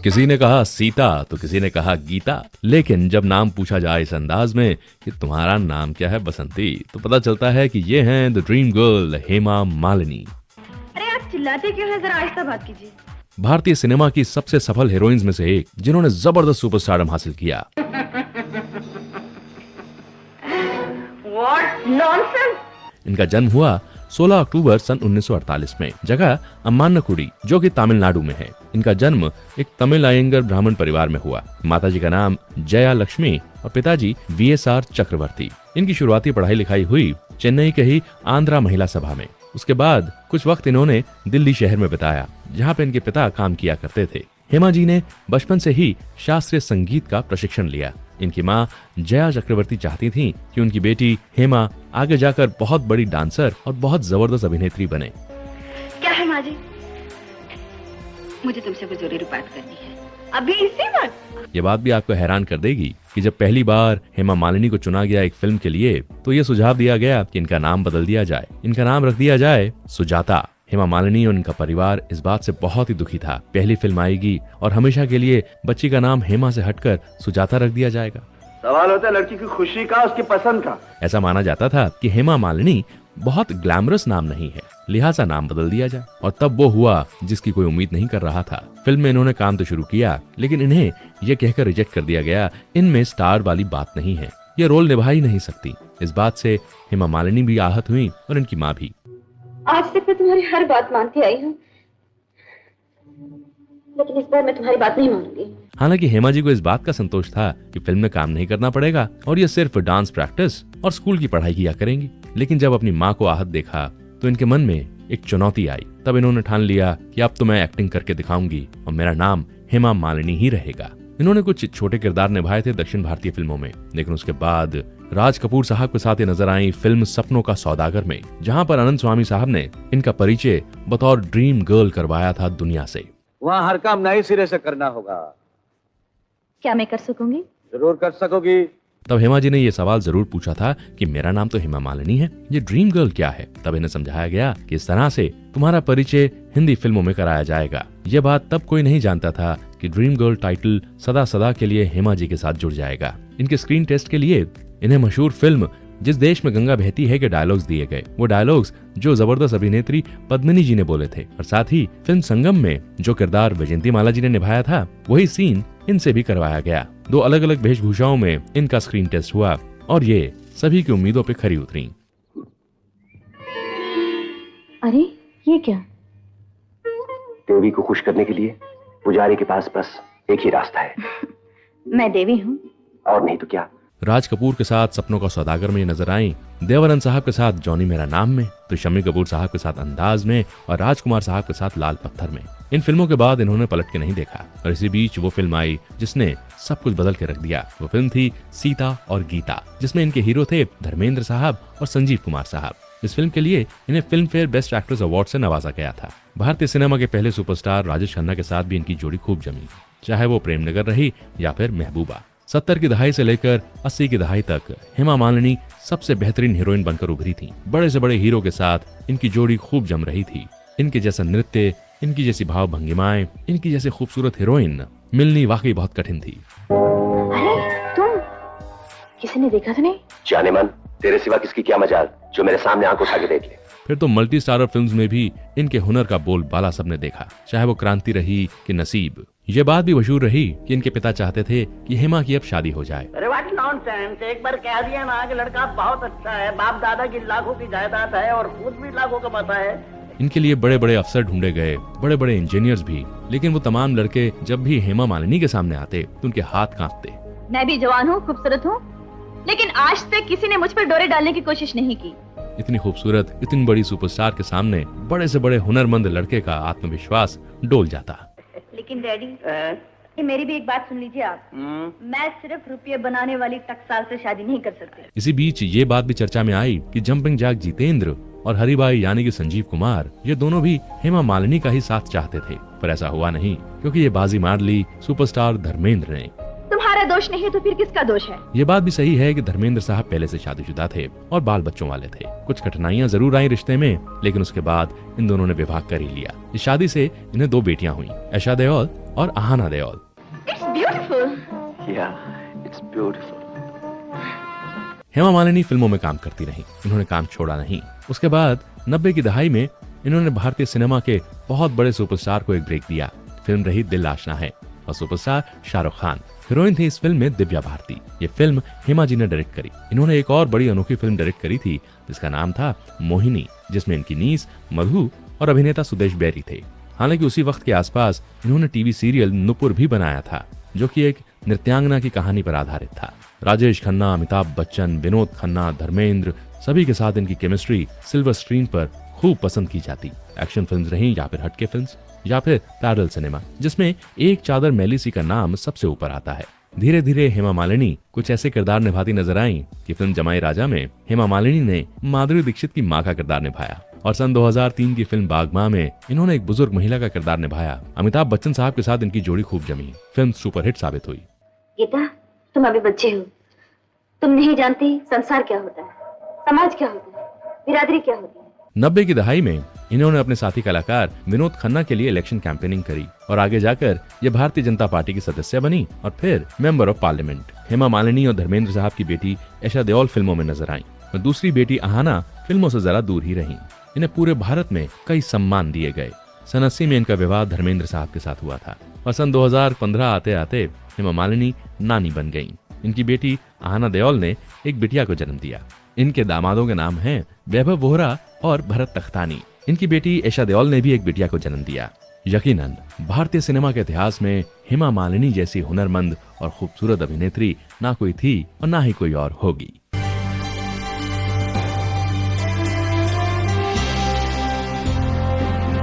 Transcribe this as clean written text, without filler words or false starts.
किसी ने कहा सीता तो किसी ने कहा गीता, लेकिन जब नाम पूछा जाए इस अंदाज में कि तुम्हारा नाम क्या है बसंती, तो पता चलता है कि ये हैं the dream girl Hema Malini. अरे आप चिल्लाते क्यों हैं, जरा आहिस्ता बात कीजिए। भारतीय सिनेमा की सबसे सफल हीरोइंस में से एक, जिन्होंने जबरदस्त सुपरस्टारडम हासिल किया। What nonsense! इनका जन्म हुआ 16 अक्टूबर सन 1948 में, जगह अम्मान्नकुडी, जो कि तमिलनाडु में है। इनका जन्म एक तमिल अयंगर ब्राह्मण परिवार में हुआ। माताजी का नाम जया लक्ष्मी और पिताजी VSR चक्रवर्ती। इनकी शुरुआती पढ़ाई लिखाई हुई चेन्नई के ही आंध्रा महिला सभा में। उसके बाद कुछ वक्त इन्होंने दिल्ली शहर में बिताया, जहाँ पे इनके पिता काम किया करते थे। हेमा जी ने बचपन से ही शास्त्रीय संगीत का प्रशिक्षण लिया। इनकी माँ जया चक्रवर्ती चाहती थी कि उनकी बेटी हेमा आगे जाकर बहुत बड़ी डांसर और बहुत जबरदस्त अभिनेत्री बने। क्या है माँ जी? मुझे तुमसे कुछ जरूरी बात करनी है, अभी इसी वक्त। ये बात भी आपको हैरान कर देगी कि जब पहली बार हेमा मालिनी को चुना गया एक फिल्म के लिए, तो ये सुझाव दिया गया कि इनका नाम बदल दिया जाए। इनका नाम रख दिया जाए सुजाता। हेमा मालिनी और इनका परिवार इस बात से बहुत ही दुखी था। पहली फिल्म आएगी और हमेशा के लिए बच्ची का नाम हेमा से हटकर सुजाता रख दिया जाएगा। सवाल होता है लड़की की खुशी का, उसकी पसंद का। ऐसा माना जाता था कि हेमा मालिनी बहुत ग्लैमरस नाम नहीं है, लिहाजा नाम बदल दिया जाए। और तब वो हुआ जिसकी कोई उम्मीद नहीं कर रहा था। फिल्म में इन्होंने काम तो शुरू किया, लेकिन इन्हें ये कहकर रिजेक्ट कर दिया गया, इनमें स्टार वाली बात नहीं है, ये रोल निभा ही नहीं सकती। इस बात से हेमा मालिनी भी आहत हुई और इनकी माँ भी। आज तक मैं तुम्हारी हर बात मानती आई हूँ, लेकिन इस बार मैं तुम्हारी बात नहीं मानूंगी। हालांकि हेमा जी को इस बात का संतोष था कि फिल्म में काम नहीं करना पड़ेगा और ये सिर्फ डांस प्रैक्टिस और स्कूल की पढ़ाई किया करेंगी। लेकिन जब अपनी माँ को आहत देखा तो इनके मन में एक चुनौती आई। तब इन्होंने ठान लिया कि अब तो मैं एक्टिंग करके दिखाऊंगी और मेरा नाम हेमा मालिनी ही रहेगा। इन्होंने कुछ छोटे किरदार निभाए थे दक्षिण भारतीय फिल्मों में, लेकिन उसके बाद राज कपूर साहब के साथ ये नजर आई फिल्म सपनों का सौदागर में, जहां पर अनंत स्वामी साहब ने इनका परिचय बतौर ड्रीम गर्ल करवाया था दुनिया से। वहाँ हर काम नए सिरे से करना होगा। क्या मैं कर सकूंगी? जरूर कर सकोगी। तब हेमा जी ने ये सवाल जरूर पूछा था कि मेरा नाम तो हेमा मालिनी है, ये ड्रीम गर्ल क्या है। तब इन्हें समझाया गया कि इस तरह से तुम्हारा परिचय हिंदी फिल्मों में कराया जाएगा। ये बात तब कोई नहीं जानता था कि ड्रीम गर्ल टाइटल सदा सदा के लिए हेमा जी के साथ जुड़ जाएगा। इनके स्क्रीन टेस्ट के लिए इन्हें मशहूर फिल्म जिस देश में गंगा बहती है के डायलॉग्स दिए गए। वो डायलॉग्स जो जबरदस्त अभिनेत्री पद्मिनी जी ने बोले थे, और साथ ही फिल्म संगम में जो किरदार वैजयंती माला जी ने निभाया था, वही सीन इनसे भी करवाया गया। 2 अलग अलग वेशभूषाओं में इनका स्क्रीन टेस्ट हुआ और ये सभी की उम्मीदों पे खरी उतरी। अरे ये क्या? देवी को खुश करने के लिए पुजारी के पास बस एक ही रास्ता है। मैं देवी हूँ। और नहीं तो क्या। राज कपूर के साथ सपनों का सौदागर में नजर आई, देवानंद साहब के साथ जॉनी मेरा नाम में, तो शम्मी कपूर साहब के साथ अंदाज में और राजकुमार साहब के साथ लाल पत्थर में। इन फिल्मों के बाद इन्होंने पलट के नहीं देखा और इसी बीच वो फिल्म आई जिसने सब कुछ बदल के रख दिया। वो फिल्म थी सीता और गीता, जिसमें इनके हीरो थे धर्मेंद्र साहब और संजीव कुमार साहब। इस फिल्म के लिए इन्हें film fair best actress award से नवाजा गया था। भारतीय सिनेमा के पहले सुपरस्टार राजेश खन्ना के साथ भी इनकी जोड़ी खूब जमी, चाहे वो प्रेम नगर रही या फिर महबूबा। 70 की दहाई से लेकर 80 की दहाई तक हेमा मालिनी सबसे बेहतरीन हीरोइन बनकर उभरी थी। बड़े से बड़े हीरो के साथ इनकी जोड़ी खूब जम रही थी। इनके जैसा नृत्य, इनकी जैसी भाव भंगिमाएं, इनकी जैसी खूबसूरत हीरोइन मिलनी वाकई बहुत कठिन थी। अरे तुम, किसी ने देखा तो नहीं? जाने मन, तेरे सिवा किसकी क्या मजाल जो मेरे सामने आंख उठा के देख ले। फिर तो मल्टी स्टारर फिल्म्स में भी इनके हुनर का बोलबाला सबने देखा, चाहे वो क्रांति रही कि नसीब। ये बात भी मशहूर रही कि इनके पिता चाहते थे कि हेमा की अब शादी हो जाए। अरे व्हाट नॉनसेंस, एक बार कह दिया ना कि लड़का बहुत अच्छा है, बाप दादा की लाखों की जायदाद है और खुद भी लाखों कमाता है। इनके लिए बड़े बड़े अफसर ढूंढे गए, बड़े बड़े इंजीनियर्स भी, लेकिन वो तमाम लड़के जब भी हेमा मालिनी के सामने आते तो उनके हाथ कांपते। मैं भी जवान हूँ, खूबसूरत हूँ, लेकिन आज तक किसी ने मुझ पर डोरे डालने की कोशिश नहीं की। इतनी खूबसूरत, इतनी बड़ी सुपरस्टार के सामने बड़े से बड़े हुनरमंद लड़के का आत्मविश्वास डोल जाता। लेकिन डैडी, ये मेरी भी एक बात सुन लीजिए आप। मैं सिर्फ रुपये बनाने वाली टकसाल से शादी नहीं कर सकती। इसी बीच ये बात भी चर्चा में आई कि जंपिंग जैक जितेंद्र और हरिबाई यानी कि संजीव कुमार, ये दोनों भी हेमा मालिनी का ही साथ चाहते थे, पर ऐसा हुआ नहीं क्योंकि ये बाजी मार ली सुपरस्टार धर्मेंद्र ने। तुम्हारा दोष नहीं है तो फिर किसका दोष है? ये बात भी सही है कि धर्मेंद्र साहब पहले से शादीशुदा थे और बाल बच्चों वाले थे। कुछ कठिनाइयां जरूर आई रिश्ते में, लेकिन उसके बाद इन दोनों ने विवाह कर ही लिया। इस शादी से इन्हें 2 बेटियां हुई, ऐशा देओल और Aahana Deol. It's beautiful. It's beautiful. Hema Malini फिल्मों में काम करती रहीं, इन्होंने काम छोड़ा नहीं। उसके बाद 90 की दहाई में इन्होंने भारतीय सिनेमा के बहुत बड़े सुपरस्टार को एक ब्रेक दिया। फिल्म रही दिल आशना है और सुपरस्टार शाहरुख खान। हीरोइन थी इस फिल्म में दिव्या भारती। ये फिल्म हेमा जी ने डायरेक्ट करी। इन्होंने एक और बड़ी अनोखी फिल्म डायरेक्ट करी थी जिसका नाम था मोहिनी, जिसमें इनकी नीस मधु और अभिनेता सुदेश बैरी थे। हालांकि उसी वक्त के आसपास इन्होंने टीवी सीरियल नुपुर भी बनाया था, जो कि एक नृत्यांगना की कहानी पर आधारित था। राजेश खन्ना, अमिताभ बच्चन, विनोद खन्ना, धर्मेंद्र, सभी के साथ इनकी केमिस्ट्री सिल्वर स्क्रीन पर खूब पसंद की जाती। एक्शन फिल्म्स रहीं या फिर हटके फिल्म्स या फिर पैरेलल सिनेमा, जिसमें एक चादर मैली सी का नाम सबसे ऊपर आता है। धीरे धीरे हेमा मालिनी कुछ ऐसे किरदार निभाती नजर आईं कि फिल्म जमाई राजा में हेमा मालिनी ने माधुरी दीक्षित की मां का किरदार निभाया और सन 2003 की फिल्म बागमां में इन्होंने एक बुजुर्ग महिला का किरदार निभाया। अमिताभ बच्चन साहब के साथ इनकी जोड़ी खूब जमी। फिल्म सुपरहिट साबित हुई। गीता, तुम अभी बच्चे हो, तुम नहीं जानती संसार क्या होता है, समाज क्या होता है, बिरादरी क्या होती है। 90 की दहाई में इन्होंने अपने साथी कलाकार विनोद खन्ना के लिए इलेक्शन कैंपेनिंग करी और आगे जाकर ये भारतीय जनता पार्टी की सदस्य बनी और फिर member of parliament. Hema Malini और धर्मेंद्र साहब की बेटी ऐशा देओल फिल्मों में नजर आई और दूसरी बेटी आहाना फिल्मों से जरा दूर ही रही। इन्हें पूरे भारत में कई सम्मान दिए गए। सन 80 में इनका विवाह धर्मेंद्र साहब के साथ हुआ था और सन 2015 आते आते हेमा मालिनी नानी बन गयी। इनकी बेटी आहाना देओल ने एक बिटिया को जन्म दिया। इनके दामादों के नाम हैं वैभव वोहरा और भरत तख्तानी। इनकी बेटी ऐशा देओल ने भी एक बिटिया को जन्म दिया। यकीनन भारतीय सिनेमा के इतिहास में हेमा मालिनी जैसी हुनरमंद और खूबसूरत अभिनेत्री ना कोई थी और ना ही कोई और होगी।